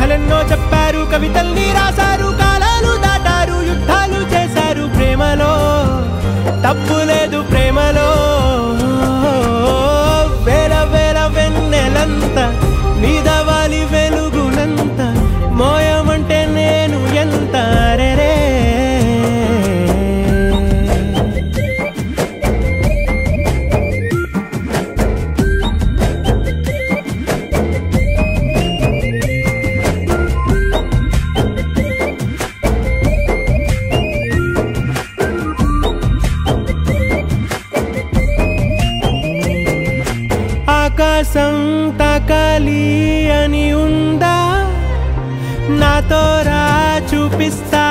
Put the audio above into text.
కథలెన్నో చెప్పారు, కవితల్ని రాశారు, కాలాలు దాటారు, యుద్ధాలు చేశారు. ప్రేమలో తప్పు లేదు, ప్రేమలో వేల వేల వెన్నెలంత మీద వాలి వెలుగునంత మోయమంటే నేను ఎంత రే. ఆకాశం తాకాలి అని ఉందా, నాతో రా చూపిస్తా